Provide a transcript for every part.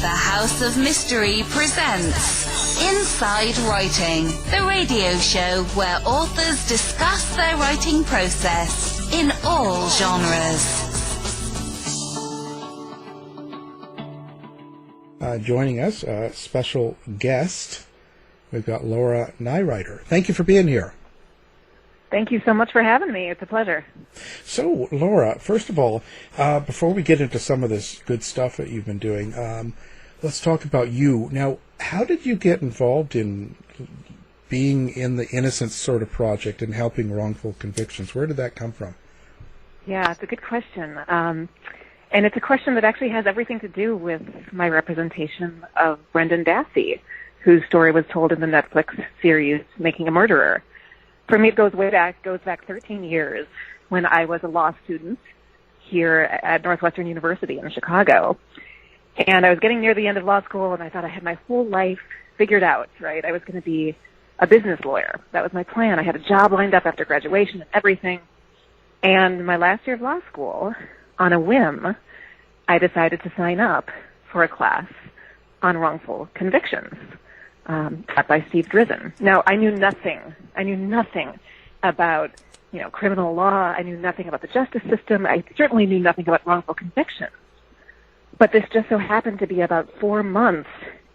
The House of Mystery presents Inside Writing, the radio show where authors discuss their writing process in all genres. Joining us, a special guest, we've got Laura Nirider. Thank you for being here. Thank you so much for having me. It's a pleasure. So, Laura, first of all, before we get into some of this good stuff that you've been doing, let's talk about you. Now, how did you get involved in being in the Innocence sort of project and helping wrongful convictions? Where did that come from? Yeah, it's a good question. And it's a question that actually has everything to do with my representation of Brendan Dassey, whose story was told in the Netflix series Making a Murderer. For me, it goes back 13 years when I was a law student here at Northwestern University in Chicago. And I was getting near the end of law school, and I thought I had my whole life figured out, right? I was going to be a business lawyer. That was my plan. I had a job lined up after graduation and everything. And my last year of law school, on a whim, I decided to sign up for a class on wrongful convictions. Taught by Steve Drizin. Now, I knew nothing about, criminal law. I knew nothing about the justice system. I certainly knew nothing about wrongful convictions. But this just so happened to be about 4 months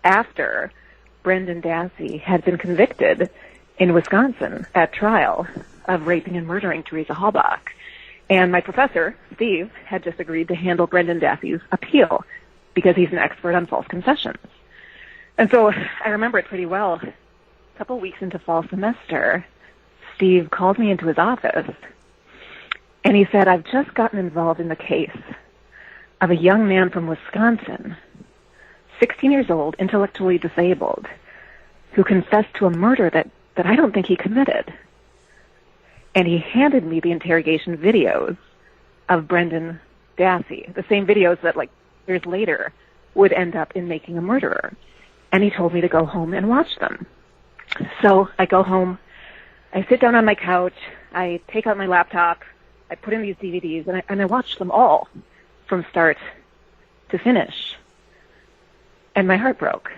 after Brendan Dassey had been convicted in Wisconsin at trial of raping and murdering Teresa Halbach. And my professor, Steve, had just agreed to handle Brendan Dassey's appeal because he's an expert on false confessions. And so I remember it pretty well. A couple weeks into fall semester, Steve called me into his office, and he said, I've just gotten involved in the case of a young man from Wisconsin, 16 years old, intellectually disabled, who confessed to a murder that I don't think he committed. And he handed me the interrogation videos of Brendan Dassey, the same videos that, years later, would end up in Making a Murderer. And he told me to go home and watch them. So I go home, I sit down on my couch, I take out my laptop, I put in these DVDs, and I watch them all from start to finish. And my heart broke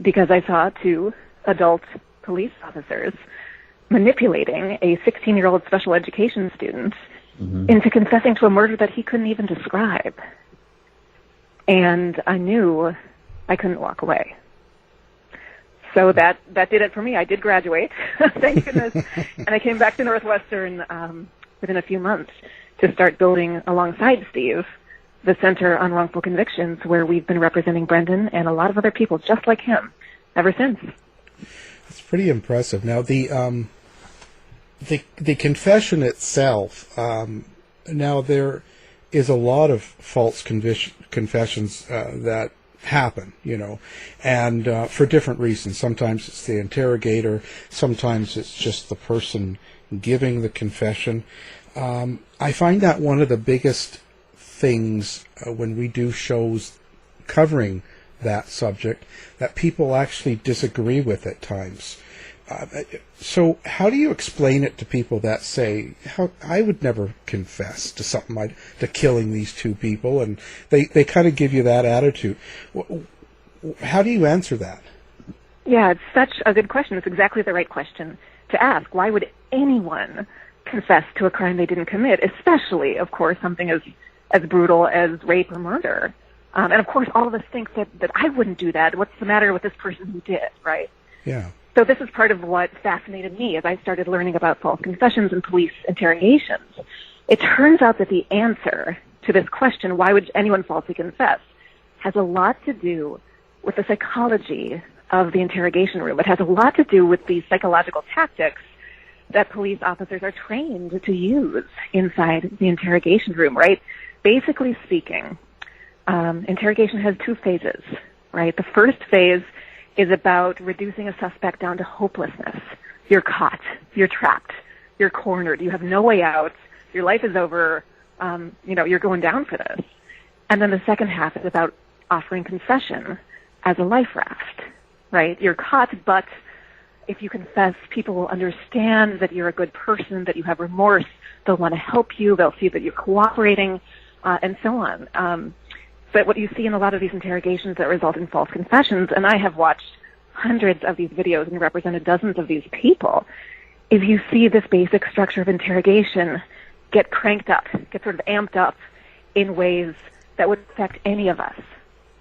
because I saw two adult police officers manipulating a 16-year-old special education student into confessing to a murder that he couldn't even describe. And I knew I couldn't walk away. So that did it for me. I did graduate, thank goodness. And I came back to Northwestern within a few months to start building, alongside Steve, the Center on Wrongful Convictions, where we've been representing Brendan and a lot of other people just like him ever since. That's pretty impressive. Now, the confession itself, now there is a lot of false confessions that happen, and for different reasons. Sometimes it's the interrogator, sometimes it's just the person giving the confession. I find that one of the biggest things when we do shows covering that subject, that people actually disagree with at times. So how do you explain it to people that say, I would never confess to something, to killing these two people, and they kind of give you that attitude. How do you answer that? Yeah, it's such a good question. It's exactly the right question to ask. Why would anyone confess to a crime they didn't commit, especially, of course, something as brutal as rape or murder? And, of course, all of us think that I wouldn't do that. What's the matter with this person who did, right? Yeah. So this is part of what fascinated me as I started learning about false confessions and police interrogations. It turns out that the answer to this question, why would anyone falsely confess, has a lot to do with the psychology of the interrogation room. It has a lot to do with the psychological tactics that police officers are trained to use inside the interrogation room, right? Basically speaking, interrogation has two phases, right? The first phase is about reducing a suspect down to hopelessness. You're caught. You're trapped. You're cornered. You have no way out. Your life is over. You're going down for this. And then the second half is about offering confession as a life raft, right? You're caught, but if you confess, people will understand that you're a good person, that you have remorse. They'll want to help you. They'll see that you're cooperating, and so on. But what you see in a lot of these interrogations that result in false confessions, and I have watched hundreds of these videos and represented dozens of these people, is you see this basic structure of interrogation get cranked up, get sort of amped up in ways that would affect any of us.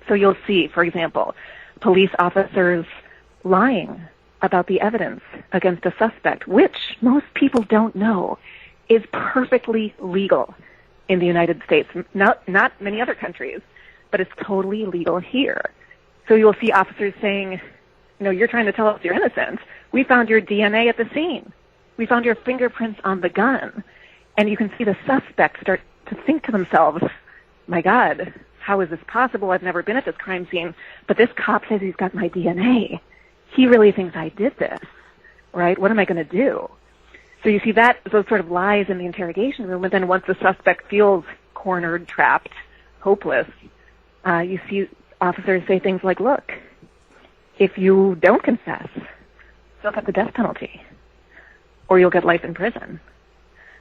So you'll see, for example, police officers lying about the evidence against a suspect, which most people don't know is perfectly legal in the United States, not many other countries, but it's totally legal here. So you'll see officers saying, you're trying to tell us you're innocent. We found your DNA at the scene. We found your fingerprints on the gun. And you can see the suspect start to think to themselves, my God, how is this possible? I've never been at this crime scene, but this cop says he's got my DNA. He really thinks I did this, right? What am I going to do? So you see those sort of lies in the interrogation room, and then once the suspect feels cornered, trapped, hopeless, you see officers say things like, look, if you don't confess, you'll get the death penalty, or you'll get life in prison.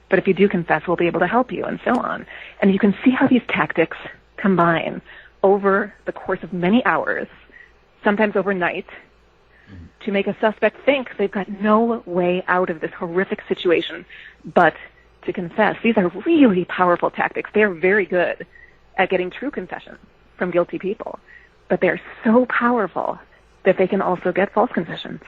But if you do confess, we'll be able to help you, and so on. And you can see how these tactics combine over the course of many hours, sometimes overnight, to make a suspect think they've got no way out of this horrific situation but to confess. These are really powerful tactics. They are very good at getting true confessions from guilty people, but they're so powerful that they can also get false confessions.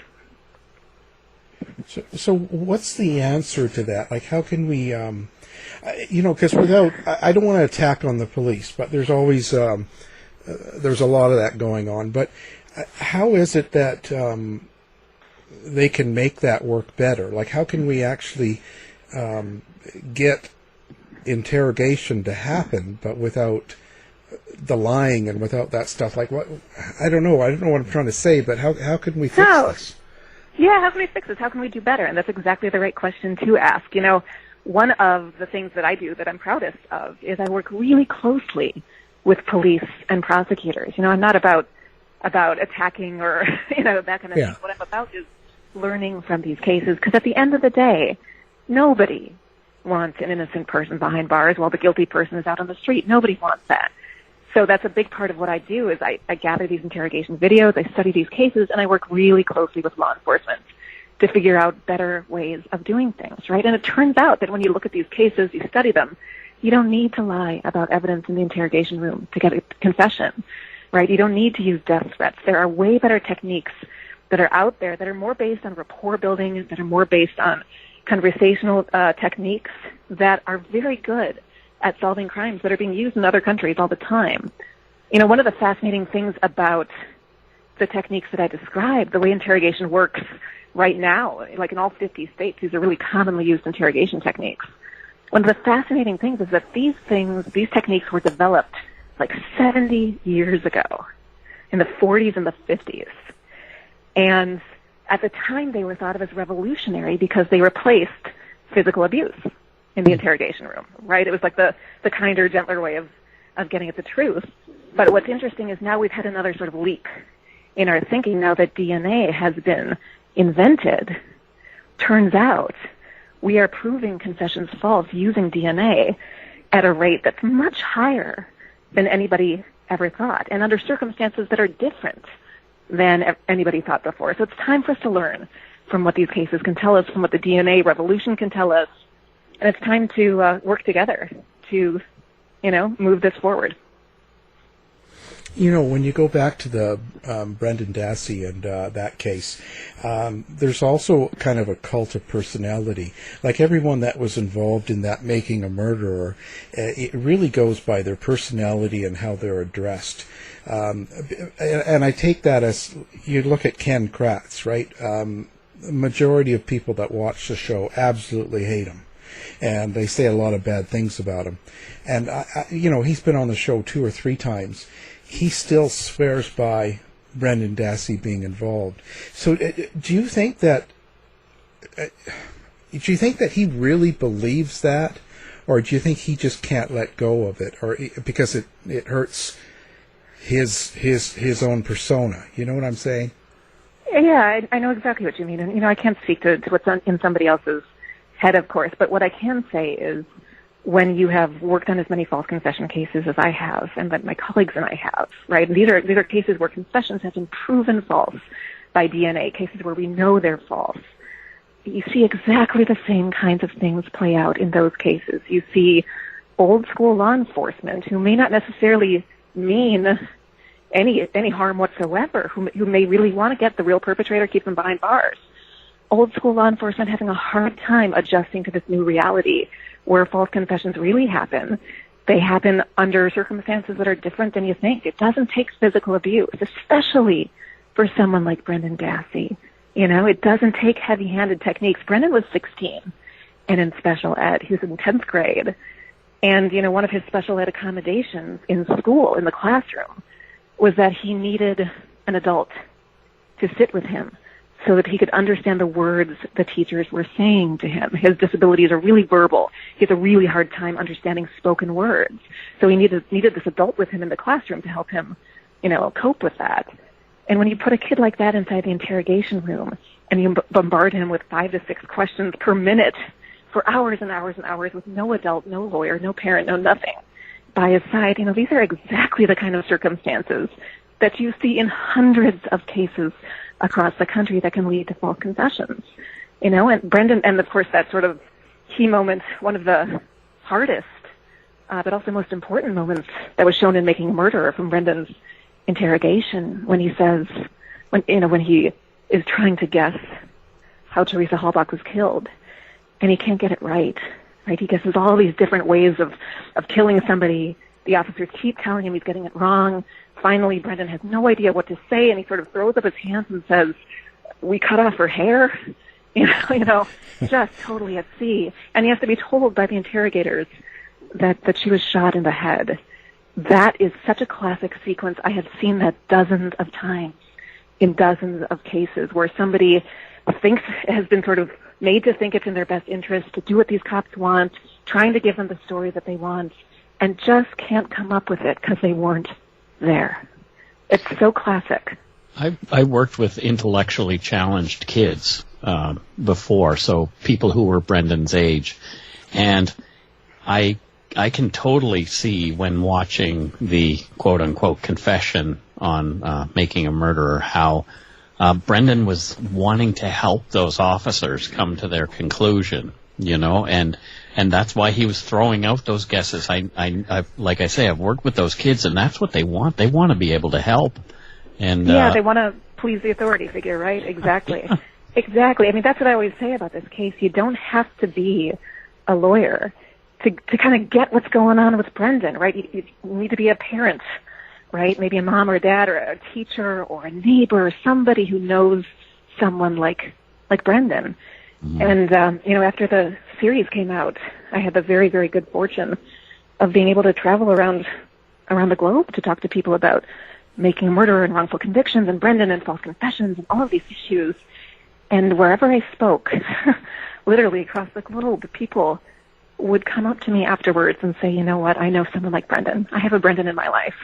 So what's the answer to that? Like, how can we, because I don't want to attack on the police, but there's always, there's a lot of that going on. But how is it that they can make that work better? Like, how can we actually get interrogation to happen, but without the lying and without that stuff? Like, what? I don't know what I'm trying to say, but how can we fix this? Yeah, how can we fix this? How can we do better? And that's exactly the right question to ask. One of the things that I do that I'm proudest of is I work really closely with police and prosecutors. I'm not about attacking or, that kind of thing. What I'm about is learning from these cases, because at the end of the day, nobody wants an innocent person behind bars while the guilty person is out on the street. Nobody wants that. So that's a big part of what I do is I gather these interrogation videos, I study these cases, and I work really closely with law enforcement to figure out better ways of doing things, right? And it turns out that when you look at these cases, you study them, you don't need to lie about evidence in the interrogation room to get a confession, right? You don't need to use death threats. There are way better techniques that are out there that are more based on rapport building, that are more based on conversational techniques that are very good at solving crimes that are being used in other countries all the time. One of the fascinating things about the techniques that I described, the way interrogation works right now, like in all 50 states, these are really commonly used interrogation techniques. One of the fascinating things is that these techniques were developed like 70 years ago, in the 40s and the 50s. And at the time, they were thought of as revolutionary because they replaced physical abuse in the interrogation room, right? It was like the kinder, gentler way of getting at the truth. But what's interesting is now we've had another sort of leap in our thinking now that DNA has been invented. Turns out we are proving confessions false using DNA at a rate that's much higher than anybody ever thought, and under circumstances that are different than anybody thought before. So it's time for us to learn from what these cases can tell us, from what the DNA revolution can tell us, and it's time to work together to, move this forward. When you go back to the Brendan Dassey and that case, there's also kind of a cult of personality. Like everyone that was involved in that making a murderer, it really goes by their personality and how they're addressed. And I take that as, you look at Ken Kratz, right? The majority of people that watch the show absolutely hate him. And they say a lot of bad things about him. And, he's been on the show 2 or 3 times. He still swears by Brendan Dassey being involved. So do you think that he really believes that? Or do you think he just can't let go of it? Or because it hurts his own persona? You know what I'm saying? Yeah, I know exactly what you mean. And, I can't speak to what's in somebody else's head, of course. But what I can say is when you have worked on as many false confession cases as I have, and that my colleagues and I have, right? And these are cases where confessions have been proven false by DNA, cases where we know they're false. You see exactly the same kinds of things play out in those cases. You see old school law enforcement who may not necessarily mean any harm whatsoever, who may really want to get the real perpetrator, keep them behind bars. Old school law enforcement having a hard time adjusting to this new reality where false confessions really happen. They happen under circumstances that are different than you think. It doesn't take physical abuse, especially for someone like Brendan Dassey. You know, it doesn't take heavy-handed techniques. Brendan was 16 and in special ed. He was in 10th grade. And, you know, one of his special ed accommodations in school, in the classroom, was that he needed an adult to sit with him so that he could understand the words the teachers were saying to him. His disabilities are really verbal. He has a really hard time understanding spoken words. So he needed this adult with him in the classroom to help him, you know, cope with that. And when you put a kid like that inside the interrogation room and you bombard him with 5 to 6 questions per minute for hours and hours and hours with no adult, no lawyer, no parent, no nothing by his side, you know, these are exactly the kind of circumstances that you see in hundreds of cases across the country that can lead to false confessions. You know, and Brendan, and of course that sort of key moment, one of the hardest, but also most important moments that was shown in Making a Murderer from Brendan's interrogation, when he says, when he is trying to guess how Teresa Halbach was killed, and he can't get it right? He guesses all these different ways of killing somebody. The officers keep telling him he's getting it wrong. Finally, Brendan has no idea what to say, and he sort of throws up his hands and says, "We cut off her hair," you know, just totally at sea. And he has to be told by the interrogators that she was shot in the head. That is such a classic sequence. I have seen that dozens of times in dozens of cases where somebody has been sort of made to think it's in their best interest to do what these cops want, trying to give them the story that they want, and just can't come up with it because they weren't there. It's so classic. I worked with intellectually challenged kids before, so people who were Brendan's age, and I can totally see when watching the quote-unquote confession on Making a Murderer how Brendan was wanting to help those officers come to their conclusion, you know, and that's why he was throwing out those guesses. I like I say, I've worked with those kids, and that's what they want. They want to be able to help. And yeah, they want to please the authority figure, right? Exactly. Exactly. I mean, that's what I always say about this case. You don't have to be a lawyer to kind of get what's going on with Brendan, right? You need to be a parent, right? Maybe a mom or a dad or a teacher or a neighbor or somebody who knows someone like Brendan. Mm-hmm. And, you know, after the series came out, I had the very, very good fortune of being able to travel around the globe to talk to people about Making a Murderer and wrongful convictions and Brendan and false confessions and all of these issues. And wherever I spoke, literally across the globe, people would come up to me afterwards and say, you know what, I know someone like Brendan. I have a Brendan in my life.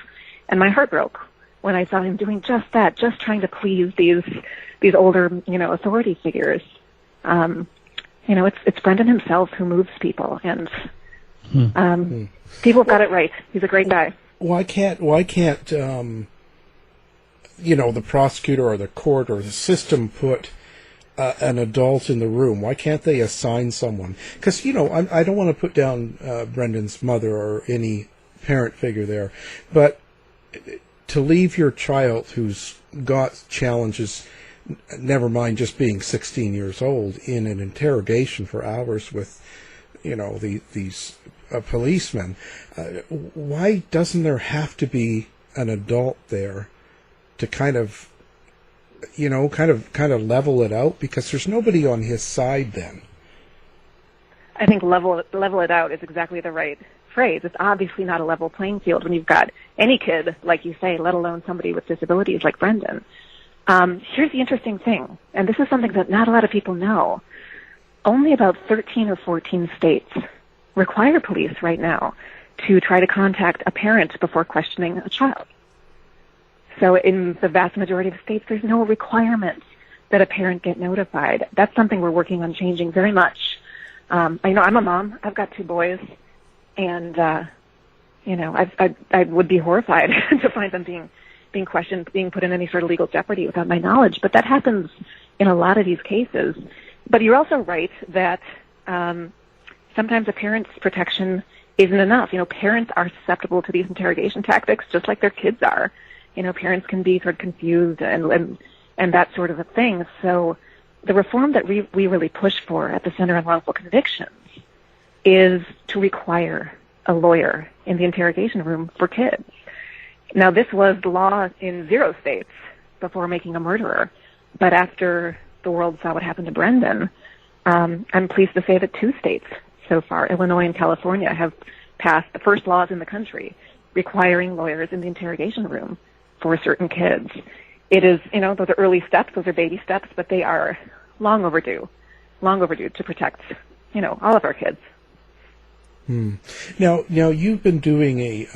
And my heart broke when I saw him doing just that, just trying to please these older, you know, authority figures. You know, it's Brendan himself who moves people, and people have got it right. He's a great guy. Why can't you know, the prosecutor or the court or the system put an adult in the room? Why can't they assign someone? Because, you know, I don't want to put down Brendan's mother or any parent figure there, but to leave your child who's got challenges, never mind just being 16 years old, in an interrogation for hours with, you know, these policemen, why doesn't there have to be an adult there to kind of level it out? Because there's nobody on his side then. I think level it out is exactly the right phrase. It's obviously not a level playing field when you've got any kid, like you say, let alone somebody with disabilities like Brendan. Here's the interesting thing, and this is something that not a lot of people know. Only about 13 or 14 states require police right now to try to contact a parent before questioning a child. So in the vast majority of states, there's no requirement that a parent get notified. That's something we're working on changing very much. I know I'm a mom. I've got 2 boys. And, I would be horrified to find them being questioned, being put in any sort of legal jeopardy without my knowledge. But that happens in a lot of these cases. But you're also right that sometimes a parent's protection isn't enough. Parents are susceptible to these interrogation tactics just like their kids are. Parents can be sort of confused and that sort of a thing. So the reform that we really push for at the Center on Wrongful Convictions is to require a lawyer in the interrogation room for kids. Now, this was the law in 0 states before Making a Murderer, but after the world saw what happened to Brendan, I'm pleased to say that 2 states so far, Illinois and California, have passed the first laws in the country requiring lawyers in the interrogation room for certain kids. It is, those are early steps, those are baby steps, but they are long overdue to protect, all of our kids. Now you've been doing a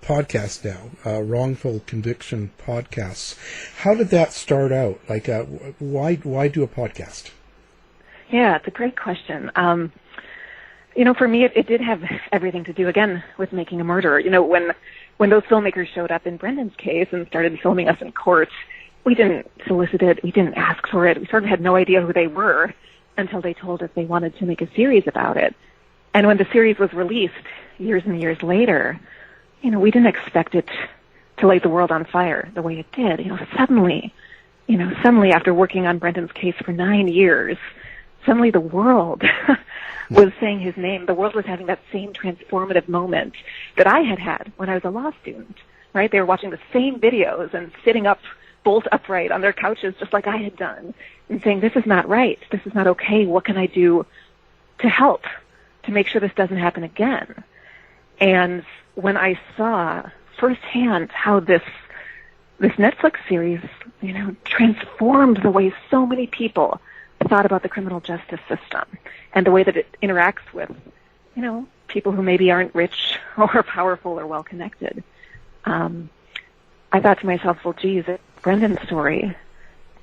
podcast now, wrongful conviction podcasts. How did that start out? Like, why do a podcast? Yeah, it's a great question. For me, it did have everything to do, again, with Making a Murderer. When those filmmakers showed up in Brendan's case and started filming us in court, we didn't solicit it, we didn't ask for it, we sort of had no idea who they were until they told us they wanted to make a series about it. And when the series was released years and years later, we didn't expect it to light the world on fire the way it did. Suddenly after working on Brendan's case for 9 years, suddenly the world was saying his name. The world was having that same transformative moment that I had when I was a law student, right? They were watching the same videos and sitting up bolt upright on their couches just like I had done and saying, this is not right. This is not okay. What can I do to help to make sure this doesn't happen again? And when I saw firsthand how this Netflix series, transformed the way so many people thought about the criminal justice system and the way that it interacts with, people who maybe aren't rich or powerful or well-connected, I thought to myself, well, geez, if Brendan's story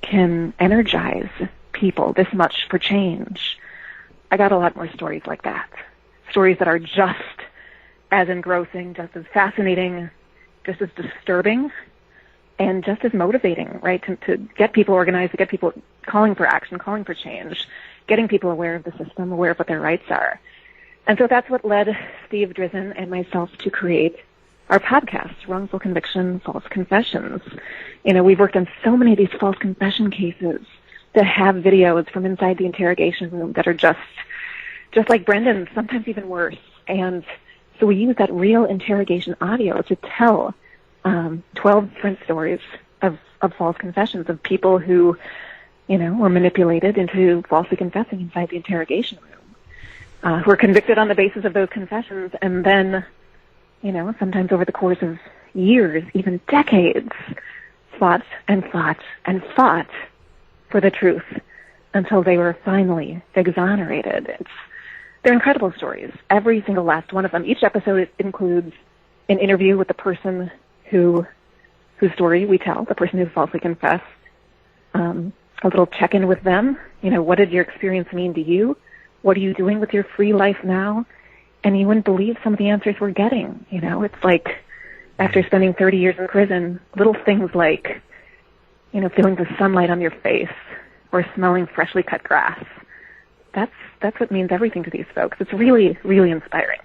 can energize people this much for change, I got a lot more stories like that. Stories that are just as engrossing, just as fascinating, just as disturbing, and just as motivating, right, to get people organized, to get people calling for action, calling for change, getting people aware of the system, aware of what their rights are. And so that's what led Steve Drizin and myself to create our podcast, Wrongful Conviction, False Confessions. We've worked on so many of these false confession cases that have videos from inside the interrogation room that are just like Brendan's, sometimes even worse. And so we use that real interrogation audio to tell 12 different stories of false confessions of people who, were manipulated into falsely confessing inside the interrogation room, who were convicted on the basis of those confessions, and then, sometimes over the course of years, even decades, fought and fought and fought for the truth until they were finally exonerated. They're incredible stories, every single last one of them. Each episode includes an interview with the person whose story we tell, the person who falsely confessed, a little check-in with them. What did your experience mean to you? What are you doing with your free life now? And you wouldn't believe some of the answers we're getting. It's like after spending 30 years in prison, little things like, feeling the sunlight on your face or smelling freshly cut grass. That's what means everything to these folks. It's really, really inspiring.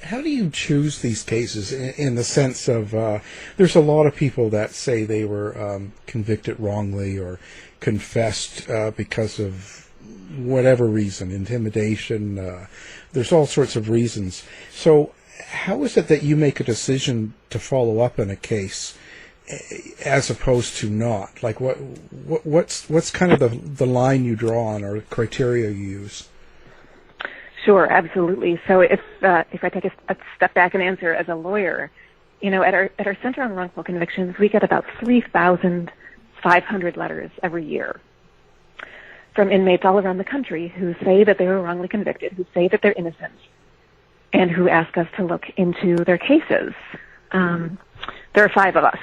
How do you choose these cases in the sense of there's a lot of people that say they were convicted wrongly or confessed because of whatever reason, intimidation, there's all sorts of reasons. So how is it that you make a decision to follow up on a case as opposed to not? Like what's kind of the line you draw on or criteria you use? Sure, absolutely. So if I take a step back and answer as a lawyer, at our Center on Wrongful Convictions, we get about 3,500 letters every year from inmates all around the country who say that they were wrongly convicted, who say that they're innocent, and who ask us to look into their cases. There are 5 of us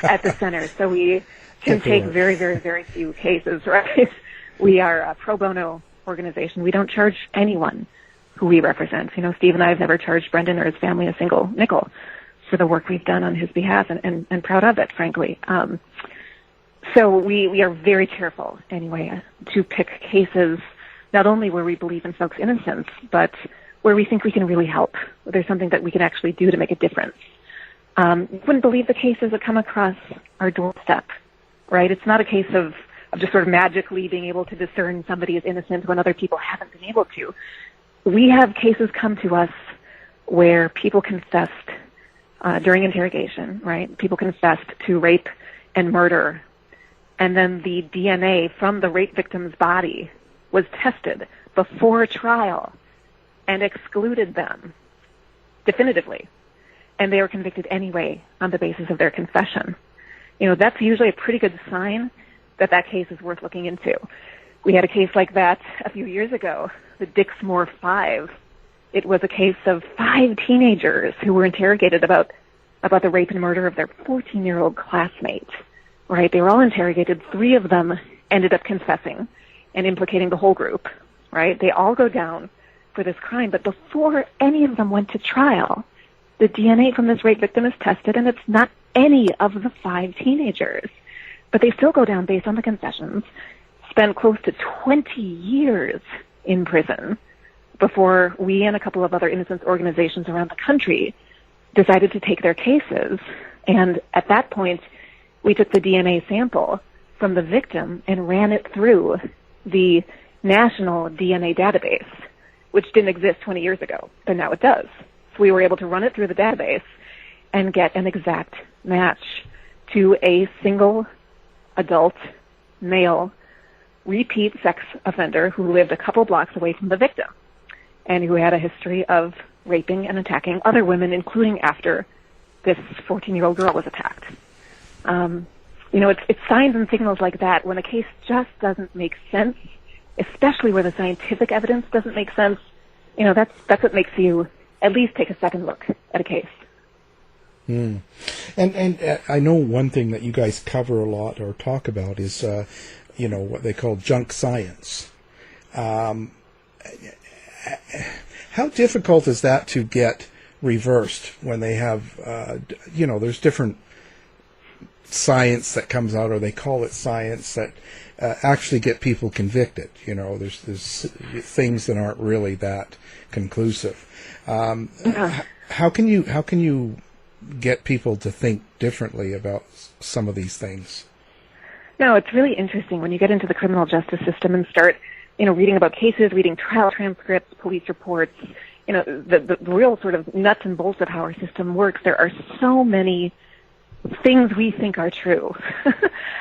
at the center, so we can take very, very, very few cases, right? We are a pro bono organization. We don't charge anyone who we represent. You know, Steve and I have never charged Brendan or his family a single nickel for the work we've done on his behalf, and proud of it, frankly. So we are very careful, anyway, to pick cases not only where we believe in folks' innocence, but where we think we can really help. There's something that we can actually do to make a difference. You wouldn't believe the cases that come across our doorstep, right? It's not a case of just sort of magically being able to discern somebody is innocent when other people haven't been able to. We have cases come to us where people confessed during interrogation, right? People confessed to rape and murder, and then the DNA from the rape victim's body was tested before trial and excluded them definitively. And they were convicted anyway on the basis of their confession. You know, that's usually a pretty good sign that that case is worth looking into. We had a case like that a few years ago, the Dixmoor 5. It was a case of 5 teenagers who were interrogated about the rape and murder of their 14-year-old classmate, right? They were all interrogated. 3 of them ended up confessing and implicating the whole group, right? They all go down for this crime, but before any of them went to trial, the DNA from this rape victim is tested, and it's not any of the 5 teenagers. But they still go down based on the confessions, spend close to 20 years in prison before we and a couple of other innocence organizations around the country decided to take their cases. And at that point, we took the DNA sample from the victim and ran it through the national DNA database, which didn't exist 20 years ago, but now it does. So we were able to run it through the database and get an exact match to a single adult male repeat sex offender who lived a couple blocks away from the victim and who had a history of raping and attacking other women, including after this 14-year-old girl was attacked. You know, it's signs and signals like that when a case just doesn't make sense, especially where the scientific evidence doesn't make sense. You know, that's what makes you at least take a second look at a case. And I know one thing that you guys cover a lot or talk about is, you know, what they call junk science. How difficult is that to get reversed when they have, you know, there's different science that comes out, or they call it science, that actually get people convicted. You know, there's things that aren't really that conclusive. How can you get people to think differently about some of these things? No, it's really interesting when you get into the criminal justice system and start, you know, reading about cases, reading trial transcripts, police reports, you know, the real sort of nuts and bolts of how our system works. There are so many things we think are true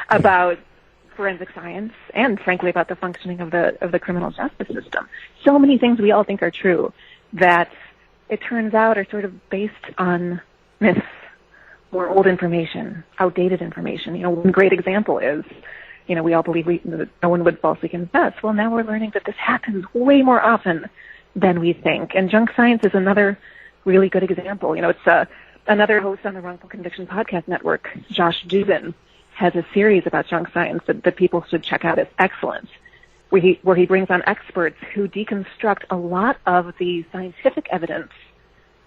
about forensic science and, frankly, about the functioning of the criminal justice system. So many things we all think are true that it turns out are sort of based on myths or old information, outdated information. You know, one great example is, you know, we all believe that no one would falsely confess. Well, now we're learning that this happens way more often than we think. And junk science is another really good example. You know, it's another host on the Wrongful Conviction Podcast Network, Josh Dubin, has a series about junk science that people should check out. It's excellent, where he brings on experts who deconstruct a lot of the scientific evidence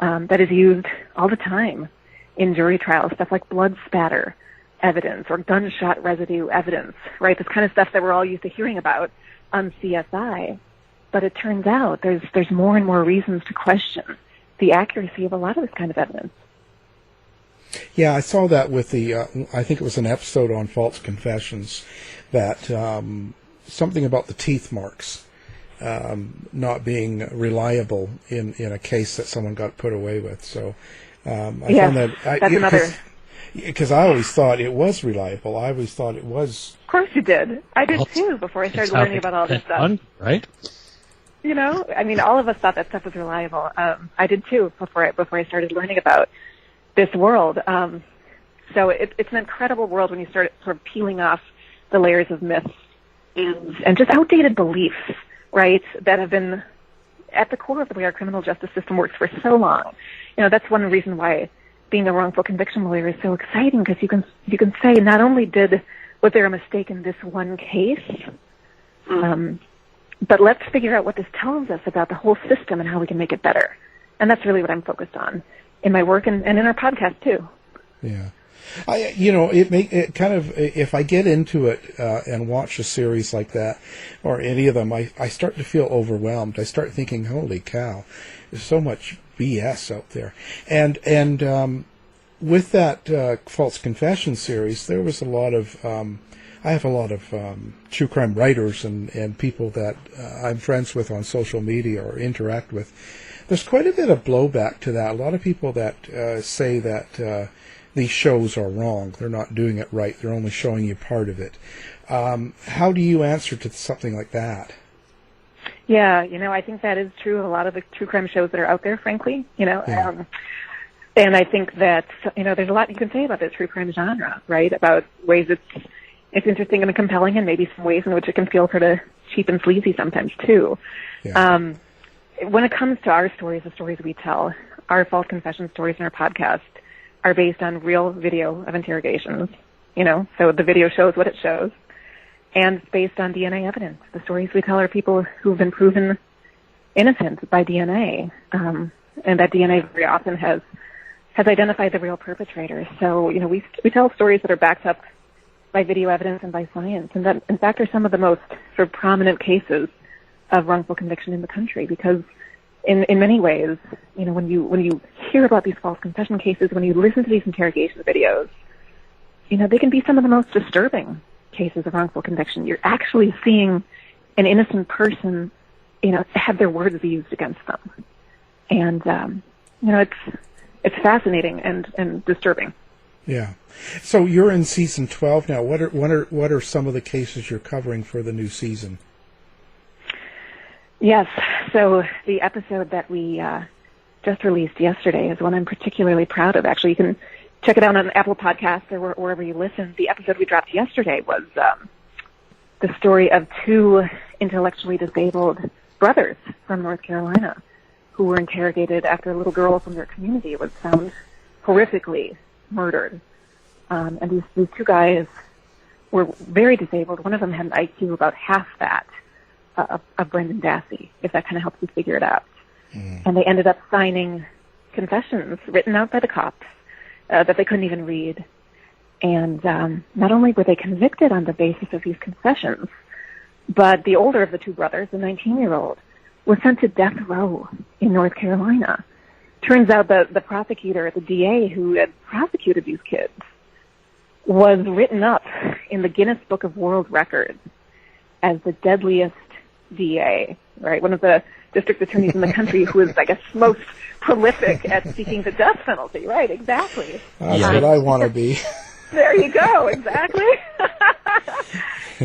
that is used all the time in jury trials, stuff like blood spatter evidence or gunshot residue evidence, right? This kind of stuff that we're all used to hearing about on CSI. But it turns out there's more and more reasons to question the accuracy of a lot of this kind of evidence. Yeah, I saw that with the, I think it was an episode on false confessions, that something about the teeth marks not being reliable in a case that someone got put away with. So found that... that's another... Because I always thought it was reliable. I always thought it was... Of course you did. I did too before I started learning about all this stuff. Fun, right? You know, I mean, all of us thought that stuff was reliable. I did too before I started learning about this world. So it's an incredible world when you start sort of peeling off the layers of myths and just outdated beliefs, right, that have been at the core of the way our criminal justice system works for so long. You know, that's one reason why being a wrongful conviction lawyer is so exciting, because you can say not only was there a mistake in this one case, But let's figure out what this tells us about the whole system and how we can make it better. And that's really what I'm focused on in my work and in our podcast too. Yeah. It kind of, if I get into it and watch a series like that, or any of them, I start to feel overwhelmed. I start thinking, holy cow, there's so much BS out there. And with that False Confession series, there was a lot of, I have a lot of true crime writers and people that I'm friends with on social media or interact with. There's quite a bit of blowback to that. A lot of people that say that these shows are wrong. They're not doing it right. They're only showing you part of it. How do you answer to something like that? Yeah, I think that is true of a lot of the true crime shows that are out there, frankly. Yeah. And I think that, there's a lot you can say about the true crime genre, right? About ways it's interesting and compelling, and maybe some ways in which it can feel sort of cheap and sleazy sometimes, too. Yeah. When it comes to our stories, the stories we tell, our false confession stories in our podcast are based on real video of interrogations, so the video shows what it shows, and it's based on DNA evidence. The stories we tell are people who've been proven innocent by DNA, and that DNA very often has identified the real perpetrators. So, we tell stories that are backed up by video evidence and by science, and that, in fact, are some of the most sort of prominent cases of wrongful conviction in the country, because in many ways, when you hear about these false confession cases, when you listen to these interrogation videos, they can be some of the most disturbing cases of wrongful conviction. You're actually seeing an innocent person, have their words used against them. And, it's fascinating and disturbing. Yeah. So you're in season 12 now. What are some of the cases you're covering for the new season? Yes. So the episode that we just released yesterday is one I'm particularly proud of. Actually, you can check it out on Apple Podcasts or wherever you listen. The episode we dropped yesterday was the story of two intellectually disabled brothers from North Carolina who were interrogated after a little girl from their community was found horrifically murdered. And these two guys were very disabled. One of them had an IQ about half that of Brendan Dassey, if that kind of helps you figure it out. Mm. And they ended up signing confessions written out by the cops that they couldn't even read. And not only were they convicted on the basis of these confessions, but the older of the two brothers, the 19-year-old, was sent to death row in North Carolina. Turns out that the prosecutor, the DA who had prosecuted these kids, was written up in the Guinness Book of World Records as the deadliest DA, right? One of the district attorneys in the country who is, I guess, most prolific at seeking the death penalty, right? Exactly. That's what I want to be. There you go, exactly.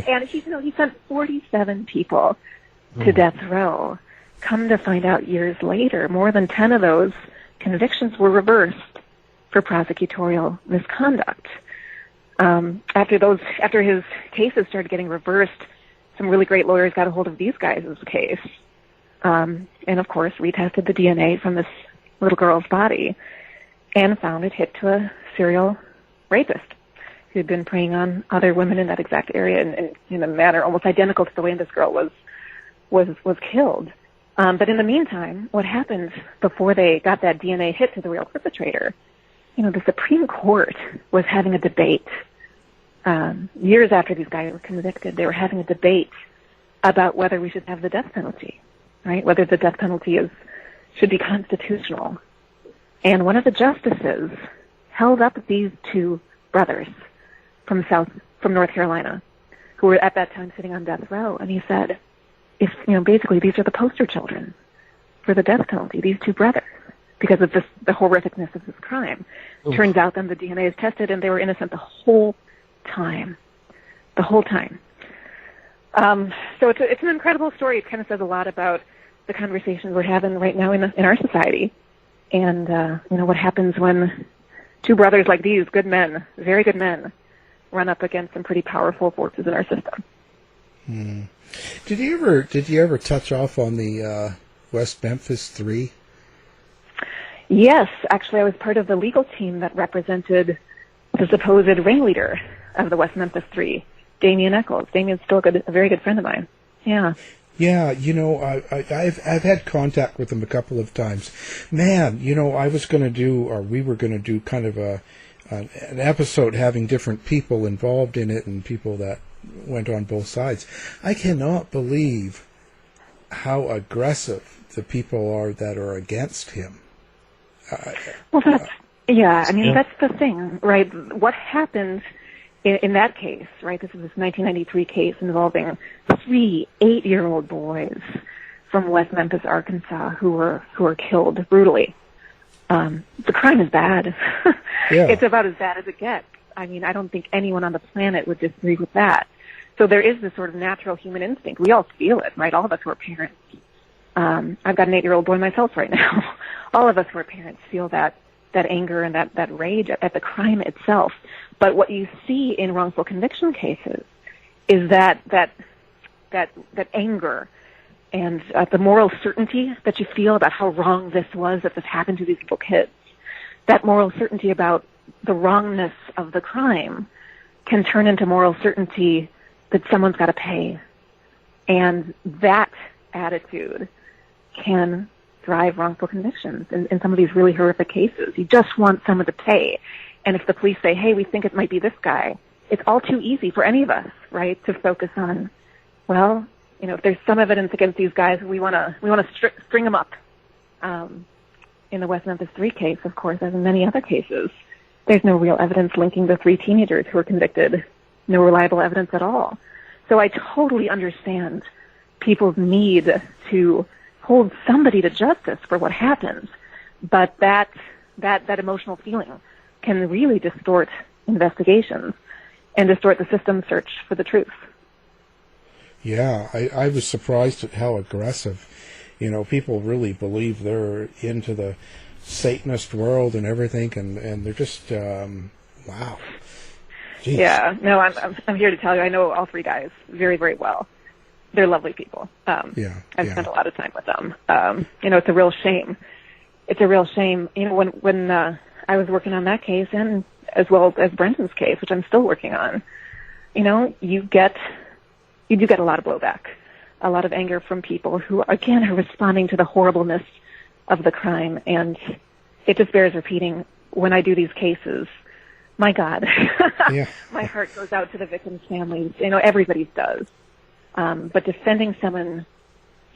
And he sent 47 people to death row. Come to find out years later, more than 10 of those convictions were reversed for prosecutorial misconduct. After his cases started getting reversed, some really great lawyers got a hold of these guys' case, and of course retested the DNA from this little girl's body, and found it hit to a serial rapist who had been preying on other women in that exact area in a manner almost identical to the way this girl was killed. But in the meantime, what happened before they got that DNA hit to the real perpetrator? The Supreme Court was having a debate. Years after these guys were convicted, they were having a debate about whether we should have the death penalty, right? Whether the death penalty should be constitutional. And one of the justices held up these two brothers from North Carolina, who were at that time sitting on death row, and he said, basically these are the poster children for the death penalty, these two brothers, because of the horrificness of this crime. Oof. Turns out then the DNA is tested and they were innocent the whole time. So it's an incredible story. It kind of says a lot about the conversations we're having right now in our society, and what happens when two brothers like these, good men, very good men, run up against some pretty powerful forces in our system. Hmm. Did you ever touch off on the West Memphis 3? Yes, actually, I was part of the legal team that represented the supposed ringleader of the West Memphis 3, Damien Eccles. Damien's still a very good friend of mine. Yeah. Yeah, I've had contact with them a couple of times. Man, I was going to do, or we were going to do, kind of an episode having different people involved in it and people that went on both sides. I cannot believe how aggressive the people are that are against him. Well, that's the thing, right? What happened in that case, right? This is this 1993 case involving 3 8-year-old boys from West Memphis, Arkansas, who were killed brutally. The crime is bad. Yeah. It's about as bad as it gets. I mean, I don't think anyone on the planet would disagree with that. So there is this sort of natural human instinct. We all feel it, right? All of us who are parents. I've got an 8-year-old boy myself right now. All of us who are parents feel that anger and that rage at the crime itself. But what you see in wrongful conviction cases is that anger and the moral certainty that you feel about how wrong this was, that this happened to these little kids, that moral certainty about the wrongness of the crime can turn into moral certainty that someone's got to pay. And that attitude can drive wrongful convictions in some of these really horrific cases. You just want someone to pay. And if the police say, hey, we think it might be this guy, it's all too easy for any of us, right, to focus on, well, if there's some evidence against these guys, we want to string them up. In the West Memphis 3 case, of course, as in many other cases, there's no real evidence linking the 3 teenagers who were convicted, no reliable evidence at all. So I totally understand people's need to hold somebody to justice for what happened, but that emotional feeling can really distort investigations and distort the system search for the truth. Yeah, I was surprised at how aggressive, people really believe they're into the Satanist world and everything, and they're just, wow. Jeez. Yeah, no, I'm here to tell you, I know all 3 guys very, very well. They're lovely people. I've spent a lot of time with them. It's a real shame. It's a real shame. When I was working on that case, and as well as Brendan's case, which I'm still working on, you do get a lot of blowback, a lot of anger from people who, again, are responding to the horribleness of the crime. And it just bears repeating, when I do these cases, my God, my heart goes out to the victims' families. Everybody's does. But defending someone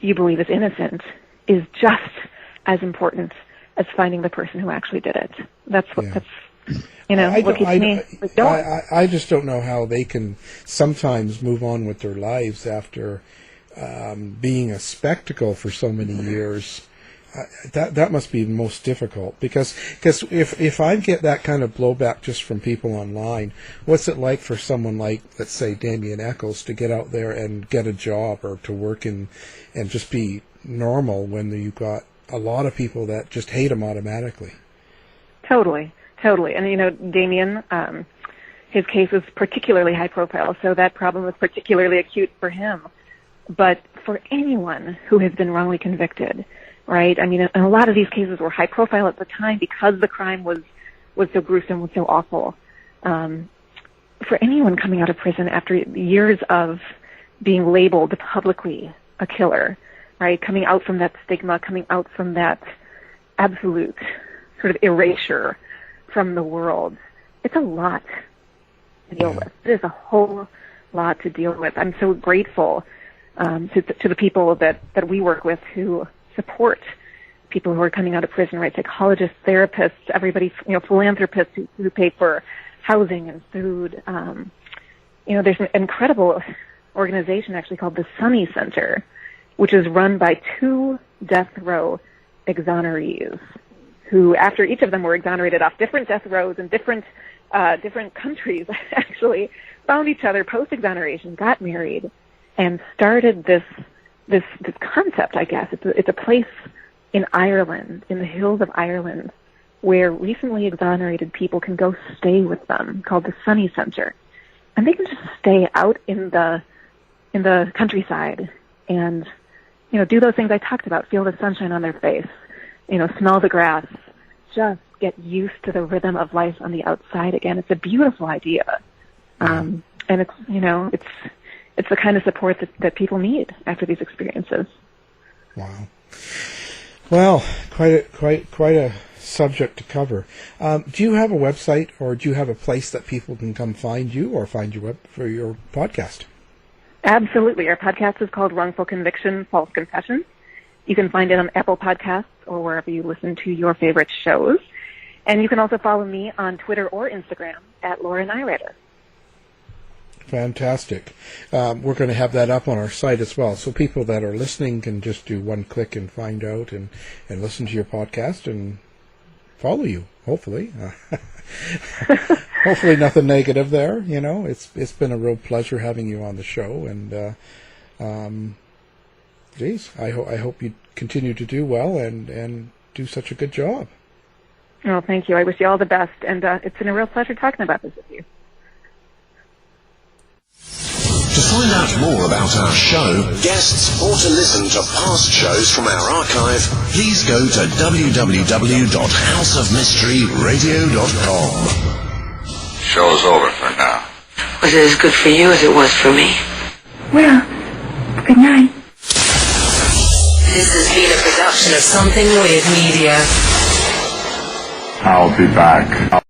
you believe is innocent is just as important as finding the person who actually did it. That's what what keeps me going. I just don't know how they can sometimes move on with their lives after being a spectacle for so many years. That must be most difficult, because if I get that kind of blowback just from people online, what's it like for someone like, let's say, Damien Eccles to get out there and get a job or to work and just be normal when you've got a lot of people that just hate him automatically? Totally. And Damien, his case was particularly high profile, so that problem was particularly acute for him. But for anyone who has been wrongly convicted, right? I mean, and a lot of these cases were high profile at the time because the crime was so gruesome, was so awful. For anyone coming out of prison after years of being labeled publicly a killer, right? Coming out from that stigma, coming out from that absolute sort of erasure from the world, it's a lot to deal with. It is a whole lot to deal with. I'm so grateful to the people that we work with who support people who are coming out of prison, right? Psychologists, therapists, everybody, philanthropists who pay for housing and food. There's an incredible organization actually called the Sunny Center, which is run by 2 death row exonerees who, after each of them were exonerated off different death rows in different countries, actually found each other post-exoneration, got married, and started this concept, I guess. It's a place in Ireland, in the hills of Ireland, where recently exonerated people can go stay with them, called the Sunny Center. And they can just stay out in the countryside and, do those things I talked about, feel the sunshine on their face, smell the grass, just get used to the rhythm of life on the outside again. It's a beautiful idea. And it's it's the kind of support that people need after these experiences. Wow. Well, quite a subject to cover. Do you have a website, or do you have a place that people can come find you or find your for your podcast? Absolutely. Our podcast is called Wrongful Conviction, False Confessions. You can find it on Apple Podcasts or wherever you listen to your favorite shows. And you can also follow me on Twitter or Instagram at Laura Nirider. Fantastic. We're going to have that up on our site as well, so people that are listening can just do one click and find out and listen to your podcast and follow you, hopefully. Hopefully nothing negative there. You know, it's been a real pleasure having you on the show, and geez, I hope you continue to do well and do such a good job. Oh, thank you. I wish you all the best, and it's been a real pleasure talking about this with you. To find out more about our show, guests, or to listen to past shows from our archive, please go to www.houseofmysteryradio.com. Show's over for now. Was it as good for you as it was for me? Well, good night. This has been a production of Something Weird Media. I'll be back.